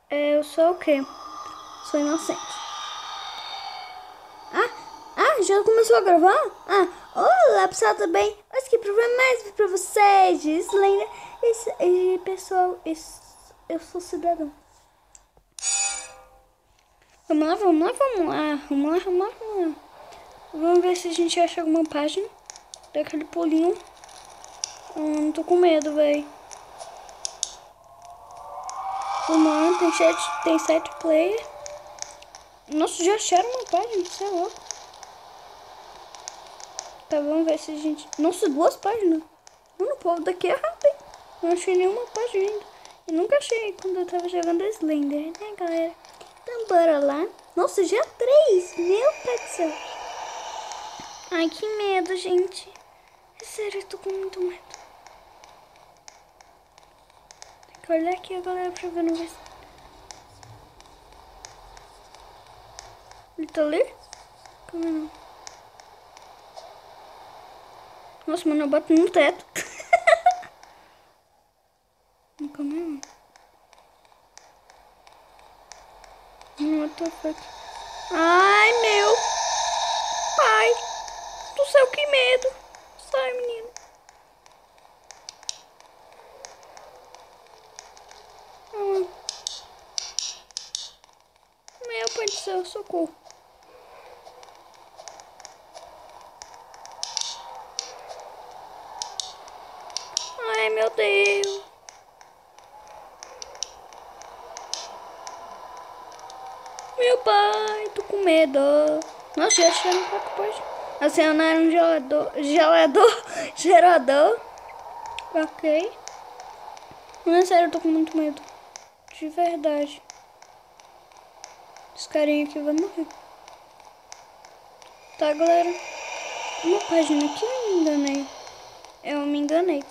Eu sou o quê? Sou inocente. Já começou a gravar? Olá pessoal, tudo bem? Mas que problema mais pra vocês? Slender, pessoal, eu sou cidadão. Vamos lá, vamos lá, vamos lá, vamos lá, vamos lá, vamos lá. Vamos ver se a gente acha alguma página daquele pulinho. Não tô com medo, véi. Vamos lá, tem 7 players. Nossa, já acharam uma página, você é louco. Tá, vamos ver se a gente... Nossa, 2 páginas. Mano, o povo daqui é rápido. Não achei nenhuma página ainda. Eu nunca achei quando eu tava jogando Slender, né, galera? Então, bora lá. Nossa, já 3. Meu pai do céu. Ai, que medo, gente. É sério, eu tô com muito medo. Tem que olhar aqui, galera, pra ver no ver. Ele tá ali? Como não? Nossa, mano, eu bato no teto. Como não? What the fuck? Ai, meu pai do céu, que medo. Sai, menino. Meu pai do céu, socorro. Ai, meu Deus. Meu pai, tô com medo. Nossa, já achei um pouco depois. Acionar um gerador. Ok. Não é sério, eu tô com muito medo. De verdade. Esse carinha aqui vai morrer. Tá, galera. Uma página aqui eu me enganei. Eu me enganei.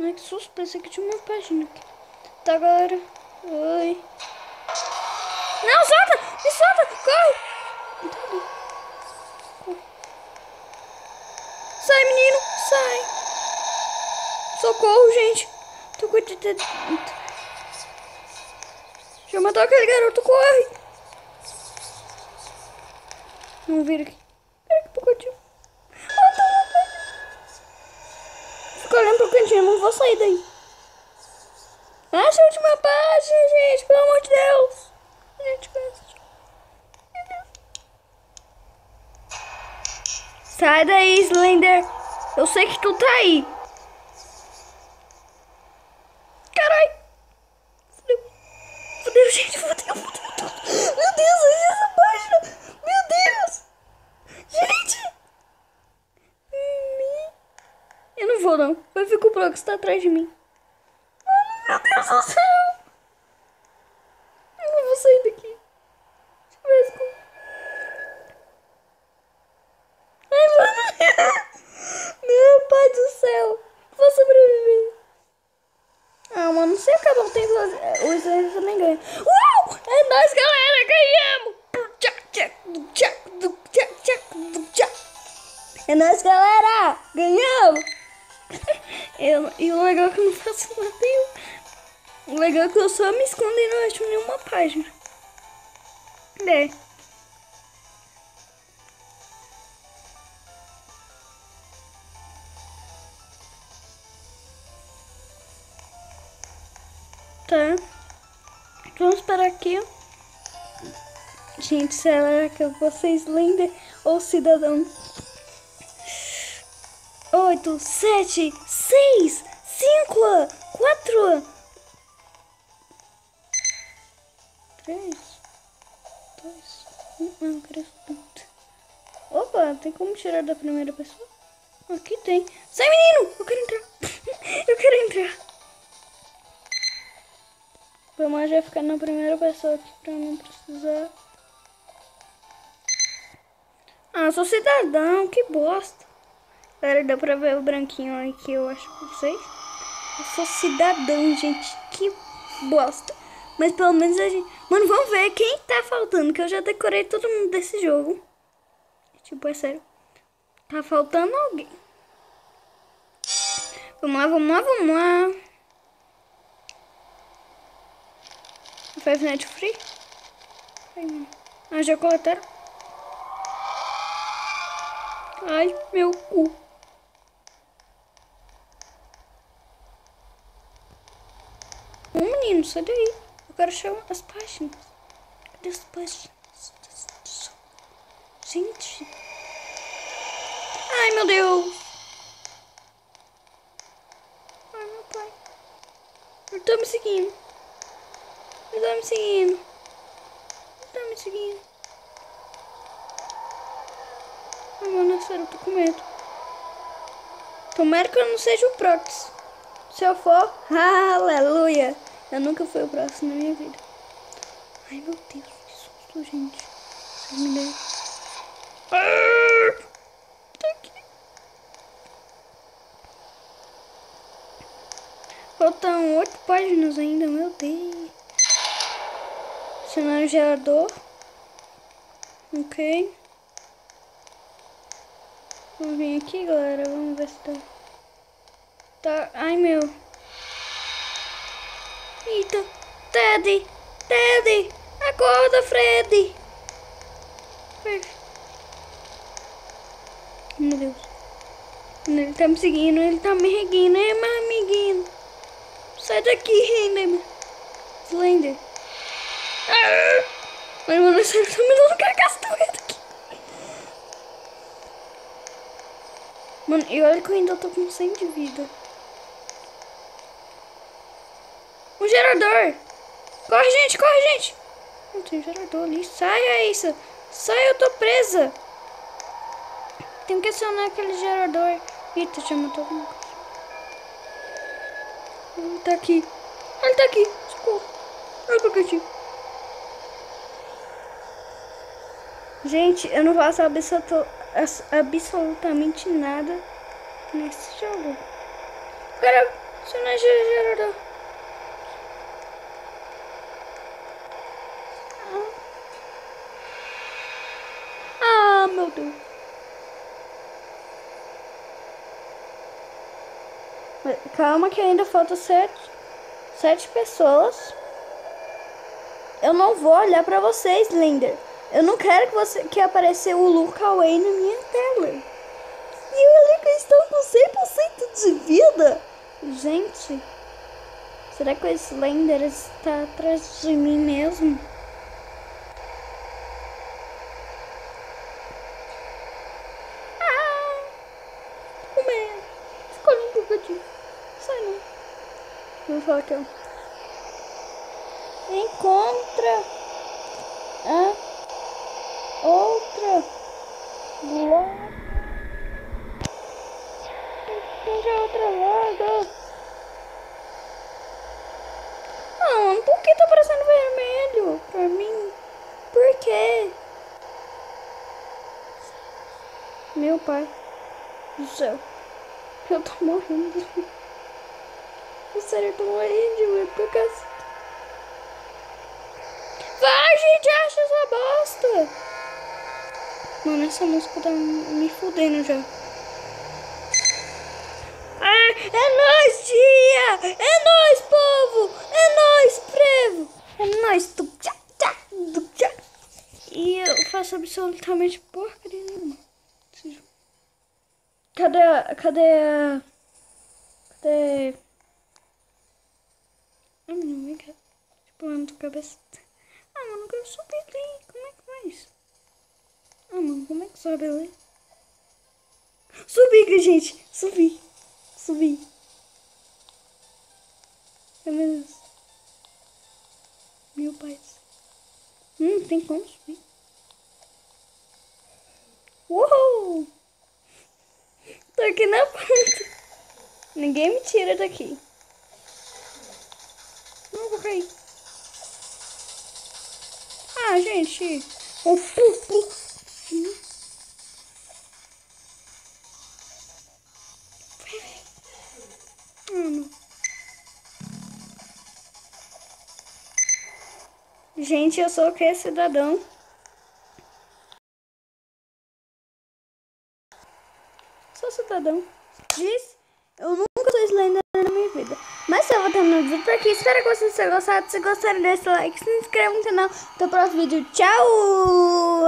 Ai, que susto, pensei que tinha uma página aqui. Tá, galera. Oi. Não, solta! Me solta! Corre! Sai, menino! Sai! Socorro, gente! Tô com... Já matou aquele garoto, corre! Vamos vir aqui. Pera que pacotinho. Fica olhando pro cantinho, não vou sair daí. Acha a última página, gente, pelo amor de Deus. Gente, sai daí, Slender. Eu sei que tu tá aí. Carai. Fudeu, gente, fudeu. Meu Deus, olha essa página. Meu Deus. Gente. Eu não vou, não. Vai ficar o Brox, tá atrás de mim. Meu Deus do céu. Eu não vou sair daqui. Deixa eu ver como... Ai, mano. Meu pai do céu. Vou sobreviver. Mano, se acabar o tempo, os erros nem ganham. Uau! É nóis, galera. Ganhamos. É nóis, galera. Ganhamos. E o legal é que eu não faço nada. O legal é que eu só me escondo e não acho nenhuma página. Tá. Vamos parar aqui. Gente, será que eu vou ser Slender ou cidadão? 8, 7, 6, 5, 4, 3, 2, 1. Não, quero... Opa, tem como tirar da primeira pessoa? Aqui tem. Sai, menino! Eu quero entrar. Eu quero entrar. Vamos já ficar na primeira pessoa aqui pra não precisar. Sou cidadão, que bosta. Galera, dá pra ver o branquinho aqui, eu acho, pra vocês. Eu sou cidadão, gente, que bosta. Mas pelo menos a gente... Mano, vamos ver quem tá faltando, que eu já decorei todo mundo desse jogo. Tipo, é sério. Tá faltando alguém. Vamos lá, vamos lá, vamos lá. Five Nights Free? Ah, já coletaram? Ai, meu cu. Menino, sai daí. Eu quero achar as páginas. Cadê as páginas? Gente. Ai, meu Deus. Ai, meu pai. Ele tá me seguindo. Ele tá me seguindo. Ele tá me seguindo. Ai, mano, é sério, eu tô com medo. Tomara que eu não seja o Prox. Se eu for, aleluia. Eu nunca fui o Prox na minha vida. Ai, meu Deus, que susto, gente. Vocês me deram. Tá aqui. Faltam 8 páginas ainda, meu Deus. Cenário gerador. Ok. Vamos vir aqui, galera. Vamos ver se tá. Tá. Ai, meu. Eita. Teddy. Teddy. Acorda, Freddy. Meu Deus. Ele tá me seguindo. Ele tá me reguindo. É, meu amiguinho. Sai daqui, Enderman. Slender. Mas, mano, você tá me dando cagaçoeira aqui. Mano, e olha que eu ainda tô com 100 de vida. Um gerador. Corre, gente, corre, gente. Não tem gerador ali. Sai, Aissa. Sai, eu tô presa. Tem que acionar aquele gerador. Eita, já matou alguma coisa. Ele tá aqui. Ele tá aqui. Socorro. Olha pro cantinho. Gente, eu não faço absolutamente nada nesse jogo. Cara, acionar gerador. Ah, meu Deus. Calma que ainda faltam 7 pessoas. Eu não vou olhar pra vocês, Slender. Eu não quero que apareça o Luca Way na minha tela. E olha que estão com 100% de vida. Gente, será que o Slender está atrás de mim mesmo? Com medo. Escolhe um pouquinho. Sai não. Vou falar aqui, ó. Encontra a outra logo. Encontra a outra logo. Ah, por que tá parecendo vermelho pra mim? Por quê? Meu pai do céu. Eu tô morrendo. Sério, eu tô morrendo de medo por causa. Vai, gente, acha essa bosta. Mano, essa música tá me fudendo já. Ah, é nóis, tia! É nóis, povo! É nóis, prevo! É nóis, E eu faço absolutamente porcaria nenhuma. Cadê? Ai, menino, vem cá. Tipo, eu não tô cabeça. Ah, mano, eu quero subir ali. Como é que faz? Ah, mano, como é que sobe ali? Subi, gente. Subi. Ai, meu Deus. Meu pai. Tem como subir. Uou! Tô aqui na ponta. Ninguém me tira daqui. Não vou cair. Ah, gente. Não. Gente, eu sou o que, cidadão? sou cidadão. Eu nunca sou Slender na minha vida. Mas eu vou terminar o vídeo por aqui. Espero que vocês tenham gostado. Se gostarem, deixa o like, se inscreva no canal. Até o próximo vídeo. Tchau!